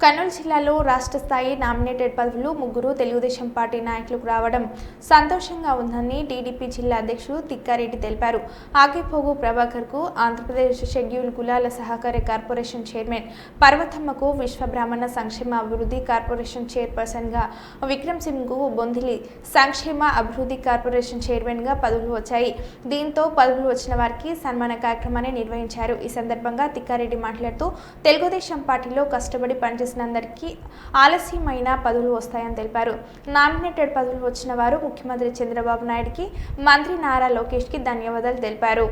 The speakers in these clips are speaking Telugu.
కర్నూలు జిల్లాలో రాష్ట్ర స్థాయి నామినేటెడ్ పదవులు ముగ్గురు తెలుగుదేశం పార్టీ నాయకులకు రావడం సంతోషంగా ఉందని టీడీపీ జిల్లా అధ్యక్షుడు తిక్కారెడ్డి తెలిపారు. ఆగిపోగు ప్రభాకర్కు ఆంధ్రప్రదేశ్ షెడ్యూల్ కులాల సహకార కార్పొరేషన్ చైర్మన్, పర్వతమ్మకు విశ్వబ్రాహ్మణ సంక్షేమ అభివృద్ధి కార్పొరేషన్ చైర్పర్సన్గా, విక్రమ్ సింగ్కు బొందిలి సంక్షేమ అభివృద్ధి కార్పొరేషన్ చైర్మన్గా పదవులు వచ్చాయి. దీంతో పదవులు వచ్చిన వారికి సన్మాన కార్యక్రమాన్ని నిర్వహించారు. ఈ సందర్భంగా తిక్కారెడ్డి మాట్లాడుతూ తెలుగుదేశం పార్టీలో కష్టపడి అందరికీ ఆలస్యమైన పదవులు వస్తాయని తెలిపారు. నామినేటెడ్ పదవులు వచ్చిన వారు ముఖ్యమంత్రి చంద్రబాబు నాయుడుకి, మంత్రి నారా లోకేష్ కి ధన్యవాదాలు తెలిపారు.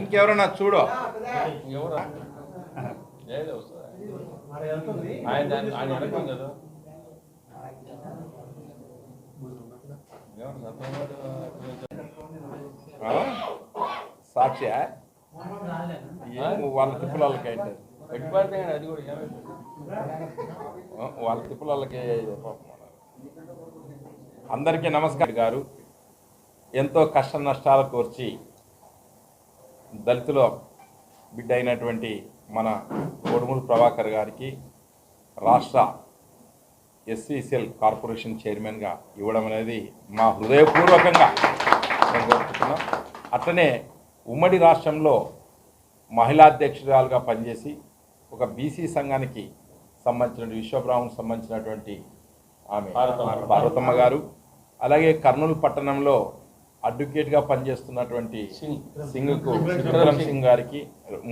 ఇంకెవరన్నా చూడు సాక్షి వాళ్ళ తిప్పులకి అయితే వాళ్ళ తిప్పులకి. అందరికీ నమస్కారం గారు. ఎంతో కష్ట నష్టాలు కోర్చి దళితుల బిడ్డ అయినటువంటి మన కొడుమూరు ప్రభాకర్ గారికి రాష్ట్ర ఎస్సీసీఎల్ కార్పొరేషన్ చైర్మన్గా ఇవ్వడం అనేది మా హృదయపూర్వకంగా కోరుకుంటున్నాం. అట్లనే ఉమ్మడి రాష్ట్రంలో మహిళా అధ్యక్షురాలుగా పనిచేసి ఒక బీసీ సంఘానికి సంబంధించిన విశ్వబ్రాహ్మణ్ సంబంధించినటువంటి ఆమె పార్వతమ్మ గారు, అలాగే కర్నూలు పట్టణంలో అడ్వకేట్గా పనిచేస్తున్నటువంటి సింగ్కు విక్రమ్ సింగ్ గారికి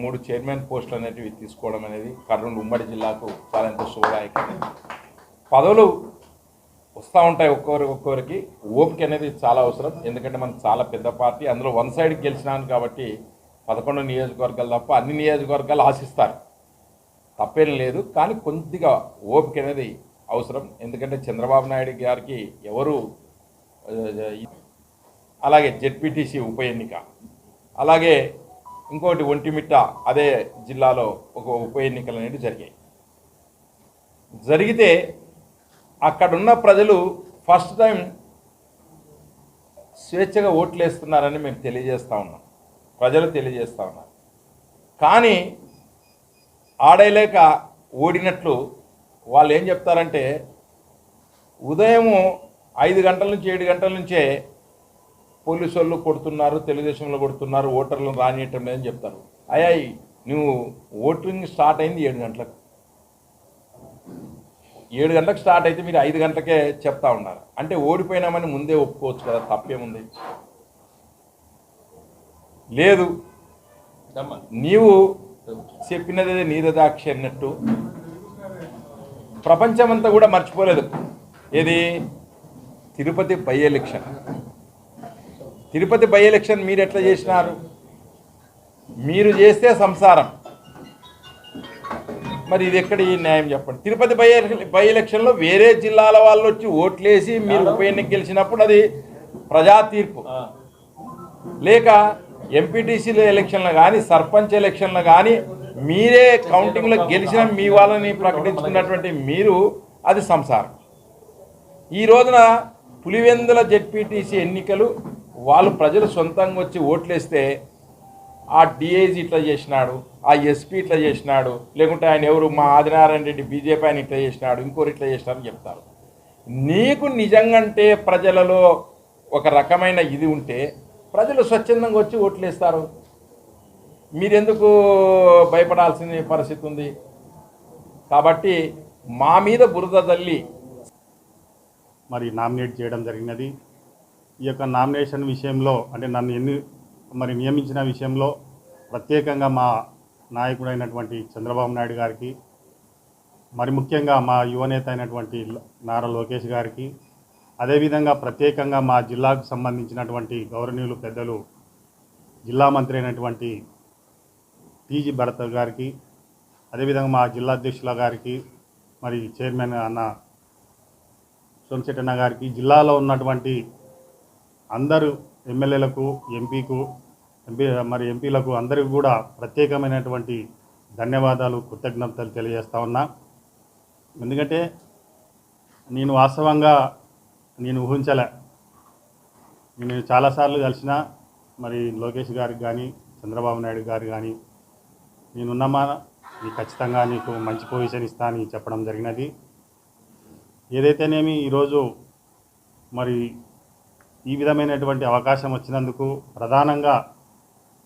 3 చైర్మన్ పోస్టులు అనేటివి తీసుకోవడం అనేది కర్నూలు ఉమ్మడి జిల్లాకు చాలా ఎంతో శుభదాయకం. పదవులు వస్తూ ఉంటాయి ఒక్కొక్కరికి. ఓపిక అనేది చాలా అవసరం. ఎందుకంటే మనకు చాలా పెద్ద పార్టీ, అందులో వన్ సైడ్ గెలిచినాను కాబట్టి 11 నియోజకవర్గాలు తప్ప అన్ని నియోజకవర్గాలు ఆశిస్తారు, తప్పేం లేదు. కానీ కొద్దిగా ఓపిక అనేది అవసరం. ఎందుకంటే చంద్రబాబు నాయుడు గారికి ఎవరు, అలాగే జెడ్పీటీసీ ఉప ఎన్నిక, అలాగే ఇంకోటి ఒంటిమిట్ట అదే జిల్లాలో ఒక ఉప ఎన్నికలు అనేవి జరిగితే అక్కడున్న ప్రజలు ఫస్ట్ టైం స్వేచ్ఛగా ఓట్లు వేస్తున్నారని మేము తెలియజేస్తూ ఉన్నాం, ప్రజలు తెలియజేస్తూ ఉన్నారు. కానీ ఆడలేక ఓడినట్లు వాళ్ళు ఏం చెప్తారంటే, ఉదయం 5 గంటల నుంచి 7 గంటల నుంచే పోలీసు వాళ్ళు కొడుతున్నారు, తెలుగుదేశంలో కొడుతున్నారు, ఓటర్లను రానియటం లేదని చెప్తారు. అయ్యాయి నువ్వు ఓటింగ్ స్టార్ట్ అయింది 7 గంటలకు, 7 గంటలకు స్టార్ట్ అయితే మీరు 5 గంటలకే చెప్తా ఉన్నారు అంటే ఓడిపోయినామని ముందే ఒప్పుకోవచ్చు కదా, తప్పేముంది? లేదు, నీవు చెప్పినదే నీరదాక్షి అన్నట్టు ప్రపంచమంతా కూడా మర్చిపోలేదు. ఏది Tirupati by election, Tirupati by election మీరు ఎట్లా చేసినారు? మీరు చేస్తే సంసారం, మరి ఇది ఎక్కడ ఈ న్యాయం చెప్పండి? తిరుపతి బై ఎలక్షన్లో వేరే జిల్లాల వాళ్ళు వచ్చి ఓట్లేసి మీరు ఉప ఎన్నిక గెలిచినప్పుడు అది ప్రజా తీర్పు, లేక ఎంపీటీసీ ఎలక్షన్లో కానీ సర్పంచ్ ఎలక్షన్లో కానీ మీరే కౌంటింగ్లో గెలిచిన మీ వాళ్ళని ప్రకటించుకున్నటువంటి మీరు అది సంసారం. ఈ రోజున పులివెందుల జెడ్పీటీసీ ఎన్నికలు వాళ్ళు ప్రజలు సొంతంగా వచ్చి ఓట్లేస్తే ఆ డిఐజీ ఇట్లా చేసినాడు, ఆ ఎస్పీ ఇట్లా చేసినాడు, లేకుంటే ఆయన ఎవరు మా ఆదినారాయణ రెడ్డి బీజేపీ ఆయన ఇట్లా చేసినాడు, ఇంకోరు ఇట్లా చేసినారని చెప్తారు. నీకు నిజంగంటే ప్రజలలో ఒక రకమైన ఇది ఉంటే ప్రజలు స్వచ్ఛందంగా వచ్చి ఓట్లేస్తారు. మీరెందుకు భయపడాల్సిన పరిస్థితి ఉంది? కాబట్టి మా మీద బురద తల్లి మరి నామినేట్ చేయడం జరిగినది. ఈ యొక్క నామినేషన్ విషయంలో అంటే నన్ను నియమించిన విషయంలో ప్రత్యేకంగా మా నాయకుడైనటువంటి చంద్రబాబు నాయుడు గారికి, మరి ముఖ్యంగా మా యువనేత అయినటువంటి నారా లోకేష్ గారికి, అదేవిధంగా ప్రత్యేకంగా మా జిల్లాకు సంబంధించినటువంటి గౌరవనీయులు పెద్దలు జిల్లా మంత్రి అయినటువంటి టీజీ భరత్ గారికి, అదేవిధంగా మా జిల్లా అధ్యక్షుల గారికి, మరి చైర్మన్ అన్న సోమశెట్టన్న గారికి, జిల్లాలో ఉన్నటువంటి అందరూ ఎమ్మెల్యేలకు, ఎంపీలకు అందరికీ కూడా ప్రత్యేకమైనటువంటి ధన్యవాదాలు, కృతజ్ఞతలు తెలియజేస్తా ఉన్నా. ఎందుకంటే నేను వాస్తవంగా ఊహించలే. నేను చాలాసార్లు కలిసిన మరి లోకేష్ గారికి కానీ చంద్రబాబు నాయుడు గారు కానీ నేనున్నామా నీకు ఖచ్చితంగా నీకు మంచి పొజిషన్ ఇస్తా అని చెప్పడం జరిగినది. ఏదైతేనేమి ఈరోజు మరి ఈ విధమైనటువంటి అవకాశం వచ్చినందుకు ప్రధానంగా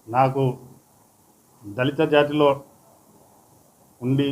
నాకు దళిత జాతిలో ఉండి